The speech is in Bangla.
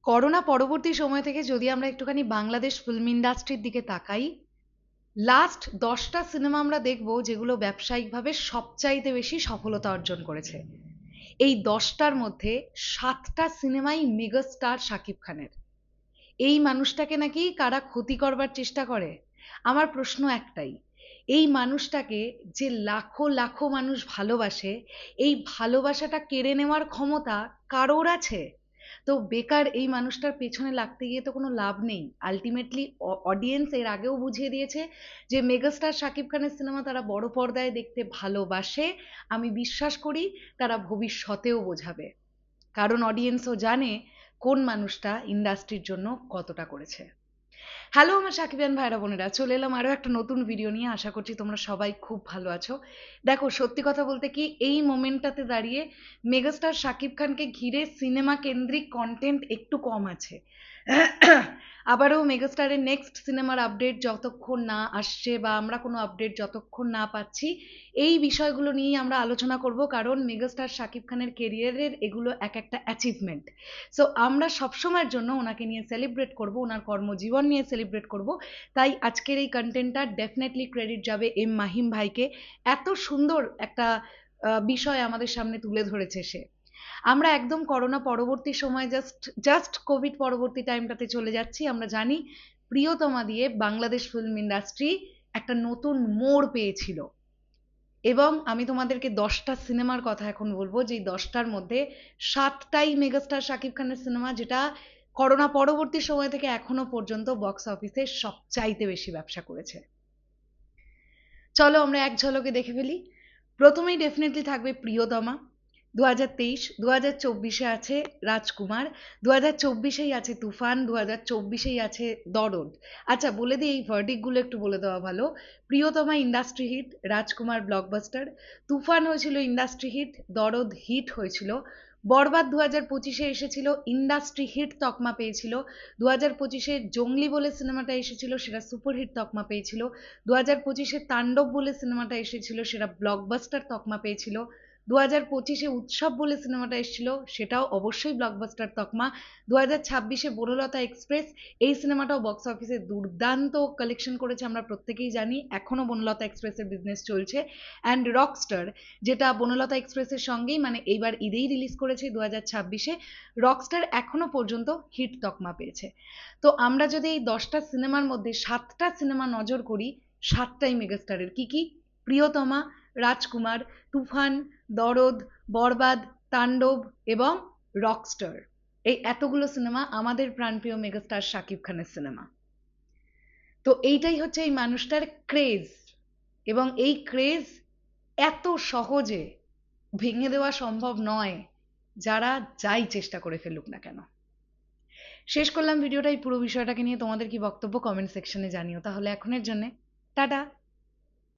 করোনা পরবর্তী সময় থেকে যদি আমরা একটুখানি বাংলাদেশ ফিল্ম ইন্ডাস্ট্রির দিকে তাকাই, লাস্ট 10টা সিনেমা আমরা দেখব যেগুলো ব্যবসায়িকভাবে সবচাইতে বেশি সফলতা অর্জন করেছে। এই 10টার মধ্যে 7টা সিনেমাই মেগাস্টার শাকিব খানের। এই মানুষটাকে নাকি কারা ক্ষতি করবার চেষ্টা করে। আমার প্রশ্ন একটাই, এই মানুষটাকে যে লাখো লাখো মানুষ ভালোবাসে, এই ভালোবাসাটা কেড়ে নেওয়ার ক্ষমতা কারোর আছে? তো বেকার এই মানুষটার পেছনে লাগতে গিয়ে তো কোনো লাভ নেই। আলটিমেটলি অডিয়েন্স এর আগেও বুঝিয়ে দিয়েছে যে মেগাস্টার শাকিব খানের সিনেমা তারা বড় পর্দায় দেখতে ভালোবাসে। আমি বিশ্বাস করি তারা ভবিষ্যতেও বোঝাবে, কারণ অডিয়েন্সও জানে কোন মানুষটা ইন্ডাস্ট্রির জন্য কতটা করেছে। হ্যালো আমার সাকিবিয়ান ভাইরা বোনেরা, চলে এলাম আরো একটা নতুন ভিডিও নিয়ে। আশা করছি তোমরা সবাই খুব ভালো আছো। দেখো, সত্যি কথা বলতে কি, এই মোমেন্টটাতে দাঁড়িয়ে মেগাস্টার শাকিব খানকে ঘিরে সিনেমা কেন্দ্রিক কন্টেন্ট একটু কম আছে। আবারও মেগাস্টারের নেক্সট সিনেমার আপডেট যতক্ষণ না আসছে বা আমরা কোনো আপডেট যতক্ষণ না পাচ্ছি, এই বিষয়গুলো নিয়েই আমরা আলোচনা করব, কারণ মেগাস্টার শাকিব খানের কেরিয়ারের এগুলো এক একটা অ্যাচিভমেন্ট। সো আমরা সবসময়ের জন্য ওনাকে নিয়ে সেলিব্রেট করব, ওনার কর্মজীবন নিয়ে সেলিব্রেট করব। তাই আজকের এই কন্টেন্টটা ডেফিনেটলি ক্রেডিট যাবে এম মাহিম ভাইকে। এত সুন্দর একটা বিষয় আমাদের সামনে তুলে ধরেছে সে। আমরা একদম করোনা পরবর্তী সময় জাস্ট কোভিড পরবর্তী টাইমটাতে চলে যাচ্ছি। আমরা জানি প্রিয়তমা দিয়ে বাংলাদেশ ফিল্ম ইন্ডাস্ট্রি একটা নতুন মোড় পেয়েছিল, এবং আমি তোমাদেরকে 10টা সিনেমার কথা এখন বলবো, যেই 10টার মধ্যে 7টাই মেগাস্টার শাকিব খানের সিনেমা, যেটা করোনা পরবর্তী সময় থেকে এখনো পর্যন্ত বক্স অফিসে সবচাইতে বেশি ব্যবসা করেছে। চলো আমরা এক ঝলকে দেখে ফেলি। প্রথমেই ডেফিনেটলি থাকবে প্রিয়তমা। 2023, 2024-এ আছে রাজকুমার, 2024-এই আছে তুফান, 2024-এই আছে দরদ। আচ্ছা বলে দিই, এই ভার্ডিক্টগুলো একটু বলে দেওয়া ভালো। প্রিয়তমা ইন্ডাস্ট্রি হিট, রাজকুমার ব্লকবাস্টার, তুফান হয়েছিল ইন্ডাস্ট্রি হিট, দরদ হিট হয়েছিল, বরবাদ 2025-এ এসেছিল, ইন্ডাস্ট্রি হিট তকমা পেয়েছিল, 2025-এ জঙ্গলি বলে সিনেমাটা এসেছিল, সেটা সুপারহিট তকমা পেয়েছিল, 2025-এ তাণ্ডব বলে সিনেমাটা এসেছিল, সেটা ব্লকবাস্টার তকমা পেয়েছিল, 2025-এ উৎসব বলে সিনেমাটা এসেছিল, সেটাও অবশ্যই ব্লকবাস্টার তকমা, 2026-এ বনলতা এক্সপ্রেস, এই সিনেমাটাও বক্স অফিসে দুর্দান্ত কালেকশন করেছে, আমরা প্রত্যেকেই জানি। এখনো বনলতা এক্সপ্রেসের বিজনেস চলছে। অ্যান্ড রকস্টার, যেটা বনলতা এক্সপ্রেসের সঙ্গেই মানে এইবার ঈদেই রিলিজ করেছে 2026-এ, রকস্টার এখনো পর্যন্ত হিট তকমা পেয়েছে। তো আমরা যদি এই 10টা সিনেমার মধ্যে 7টা সিনেমা নজর করি, 7টাই মেগাস্টারের। কি কি? প্রিয়তমা, রাজকুমার, তুফান, দরদ, বরবাদ, তাণ্ডব এবং রকস্টার। এই এতগুলো সিনেমা আমাদের প্রাণপ্রিয় মেগাস্টার শাকিব খানের সিনেমা। তো এইটাই হচ্ছে এই মানুষটার ক্রেজ, এবং এই ক্রেজ এত সহজে ভেঙে দেওয়া সম্ভব নয়, যারা যাই চেষ্টা করে ফেলুক না কেন। শেষ করলাম ভিডিওটা। এই পুরো বিষয়টাকে নিয়ে তোমাদের কি বক্তব্য কমেন্ট সেকশনে জানিও। তাহলে এখনের জন্য টাটা।